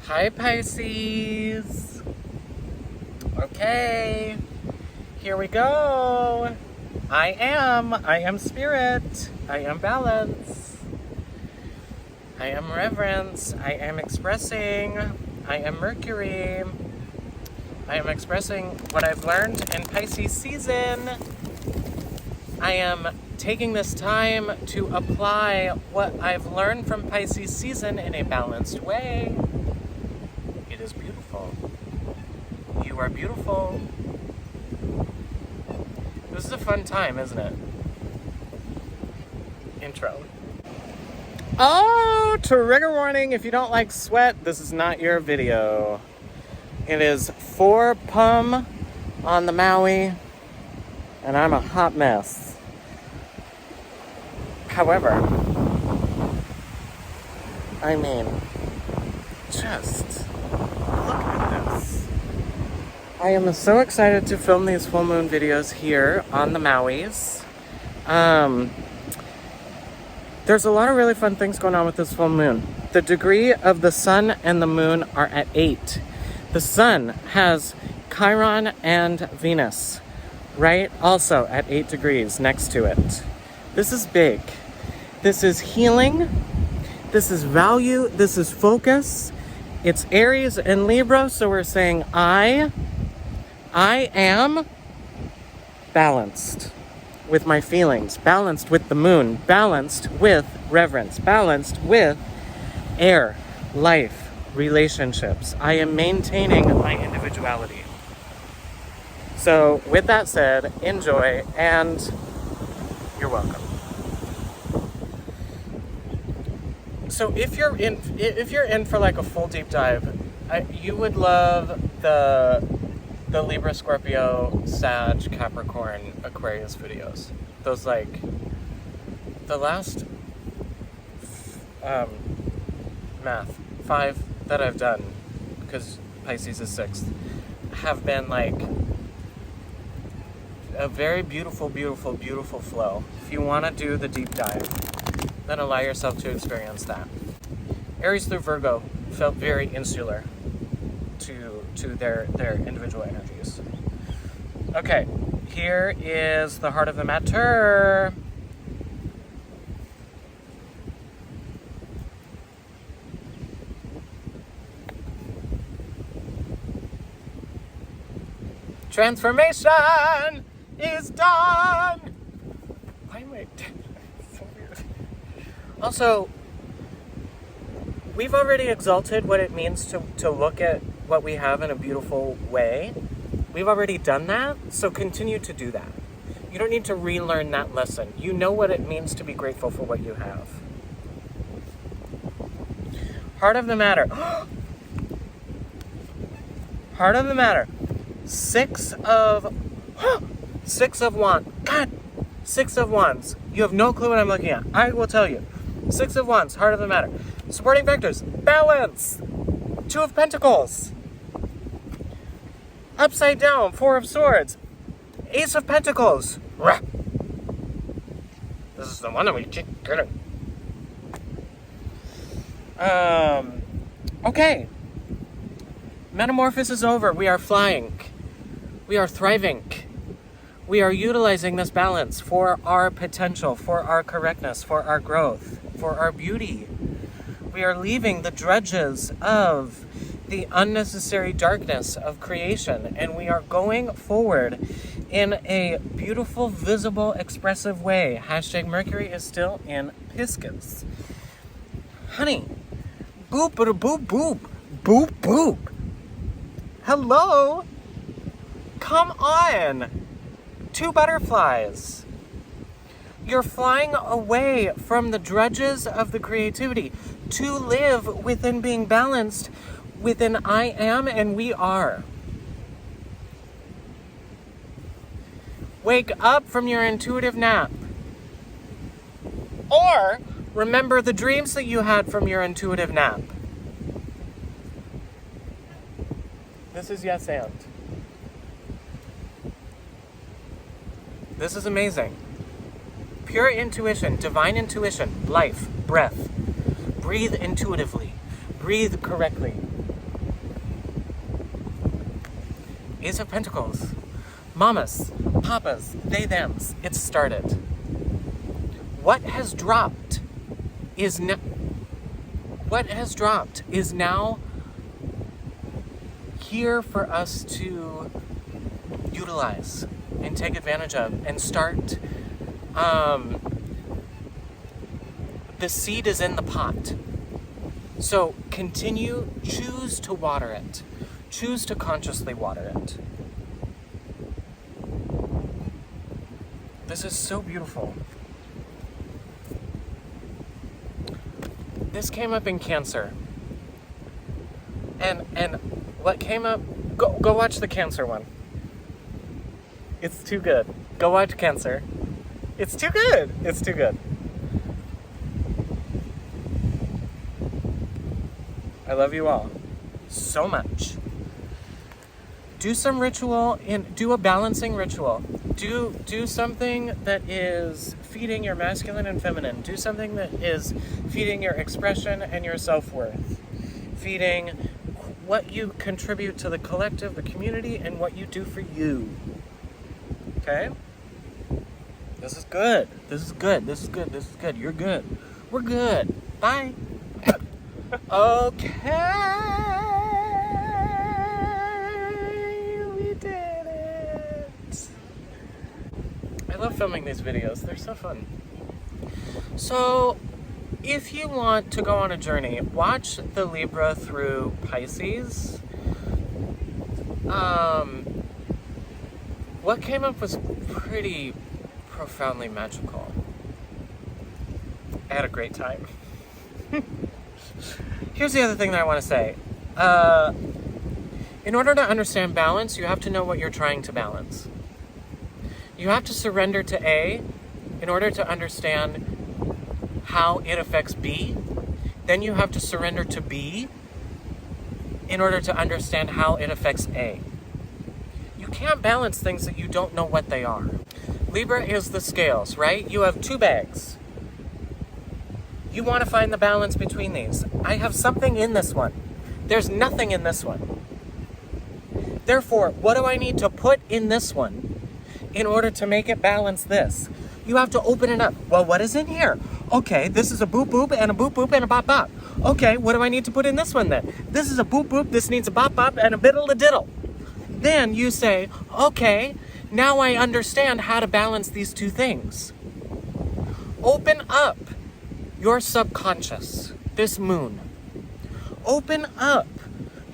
Hi Pisces. Okay, here we go. I am spirit. I am balance. I am reverence. I am expressing. I am Mercury. I am expressing what I've learned in Pisces season. I am taking this time to apply what I've learned from Pisces season in a balanced way. It is beautiful. You are beautiful. This is a fun time, isn't it? Intro. Oh, trigger warning. If you don't like sweat, this is not your video. It is 4 p.m. on the Maui, and I'm a hot mess. However, I mean, just look at this. I am so excited to film these full moon videos here on the Mauis. There's a lot of really fun things going on with this full moon. The degree of the sun and the moon are at 8. The sun has Chiron and Venus, right? Also at 8 degrees next to it. This is big. This is healing. This is value. This is focus. It's Aries and Libra, so we're saying I am balanced with my feelings, balanced with the moon, balanced with reverence, balanced with air, life, relationships. I am maintaining my individuality. So with that said, enjoy, and you're welcome. So if you're in for like a full deep dive, you would love the Libra, Scorpio, Sag, Capricorn, Aquarius videos. Those, like, the last math 5 that I've done, because Pisces is 6th, have been like a very beautiful, beautiful, beautiful flow. If you want to do the deep dive, then allow yourself to experience that. Aries through Virgo felt very insular to their individual energies. Okay, here is the heart of the matter. Transformation is done! Why am I so weird? Also, we've already exalted what it means to look at what we have in a beautiful way. We've already done that, so continue to do that. You don't need to relearn that lesson. You know what it means to be grateful for what you have. Heart of the matter. Heart of the matter. 6 of Wands. God! 6 of Wands. You have no clue what I'm looking at. I will tell you. 6 of Wands, heart of the matter. Supporting vectors, balance. 2 of Pentacles. Upside down, 4 of Swords. Ace of Pentacles. Rah. This is the one that we keep getting. Okay. Metamorphosis is over. We are flying. We are thriving. We are utilizing this balance for our potential, for our correctness, for our growth, for our beauty. We are leaving the drudges of the unnecessary darkness of creation, and we are going forward in a beautiful, visible, expressive way. Hashtag Mercury is still in Pisces. Honey, boop, boop, boop, boop, boop, boop. Hello? Come on. 2 butterflies. You're flying away from the drudges of the creativity to live within being balanced within I am and we are. Wake up from your intuitive nap. Or remember the dreams that you had from your intuitive nap. This is yes and. This is amazing. Pure intuition, divine intuition, life, breath. Breathe intuitively. Breathe correctly. Ace of Pentacles. Mamas, papas, they, thems. It's started. What has dropped is now here for us to utilize and take advantage of and start. The seed is in the pot. So choose to water it. Choose to consciously water it. This is so beautiful. This came up in Cancer. And what came up, go watch the Cancer one. It's too good. Go watch Cancer. It's too good. It's too good. I love you all so much. Do some ritual and do a balancing ritual. Do something that is feeding your masculine and feminine. Do something that is feeding your expression and your self-worth. Feeding what you contribute to the collective, the community, and what you do for you. Okay? This is good. This is good. This is good. This is good. You're good. We're good. Bye. Okay. We did it. I love filming these videos. They're so fun. So, if you want to go on a journey, watch the Libra through Pisces. What came up was pretty profoundly magical. I had a great time. Here's the other thing that I want to say. In order to understand balance, you have to know what you're trying to balance. You have to surrender to A in order to understand how it affects B. Then you have to surrender to B in order to understand how it affects A. You can't balance things that you don't know what they are. Libra is the scales, right? You have two bags. You want to find the balance between these. I have something in this one. There's nothing in this one. Therefore, what do I need to put in this one in order to make it balance this? You have to open it up. Well, what is in here? Okay, this is a boop boop and a boop boop and a bop bop. Okay, what do I need to put in this one then? This is a boop boop, this needs a bop bop and a biddle a diddle. Then you say, okay, now I understand how to balance these two things. Open up your subconscious, this moon. Open up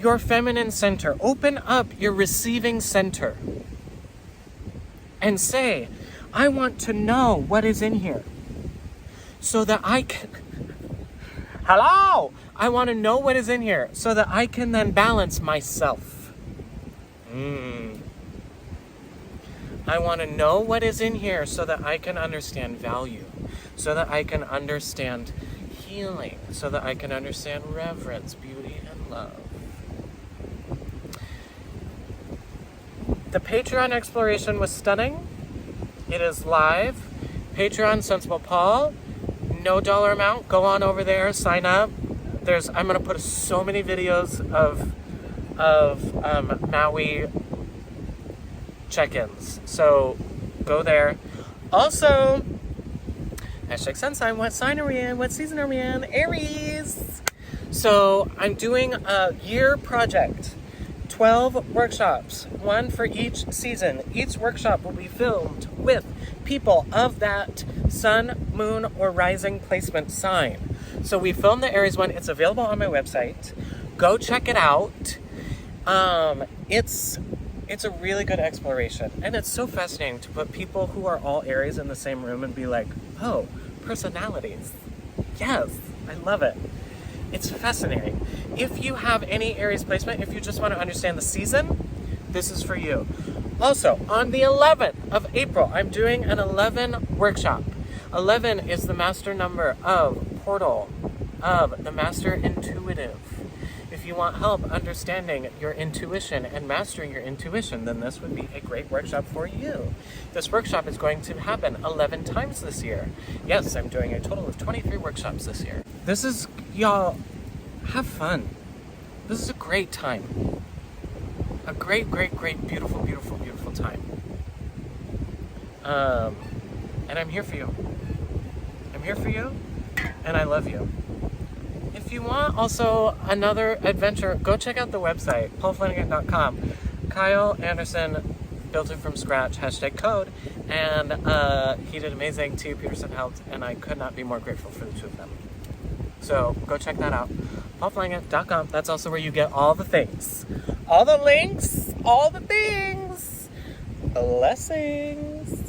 your feminine center. Open up your receiving center. And say, I want to know what is in here so that I can... Hello! I want to know what is in here so that I can then balance myself. I want to know what is in here so that I can understand value, so that I can understand healing, so that I can understand reverence, beauty, and love. The Patreon exploration was stunning. It is live. Patreon, Sensible Paul. No dollar amount. Go on over there, sign up. I'm going to put so many videos of Maui check-ins. So go there. Also, hashtag sun sign. What sign are we in? What season are we in? Aries. So I'm doing a year project. 12 workshops, one for each season. Each workshop will be filmed with people of that sun, moon, or rising placement sign. So we filmed the Aries one. It's available on my website. Go check it out. It's a really good exploration. And it's so fascinating to put people who are all Aries in the same room and be like, oh, personalities. Yes, I love it. It's fascinating. If you have any Aries placement, if you just want to understand the season, this is for you. Also, on the 11th of April, I'm doing an 11 workshop. 11 is the master number of Portal, of the Master Intuitive. If you want help understanding your intuition and mastering your intuition, then this would be a great workshop for you. This workshop is going to happen 11 times this year. Yes, I'm doing a total of 23 workshops this year. This is, y'all, have fun. This is a great time. a great, great, great, beautiful, beautiful, beautiful time. And I'm here for you. I'm here for you, and I love you. If you want also another adventure, go check out the website, paulflanagan.com. Kyle Anderson built it from scratch, #code, and he did amazing. T. Peterson helped, and I could not be more grateful for the two of them. So go check that out, paulflanagan.com. That's also where you get all the things, all the links, all the things. Blessings.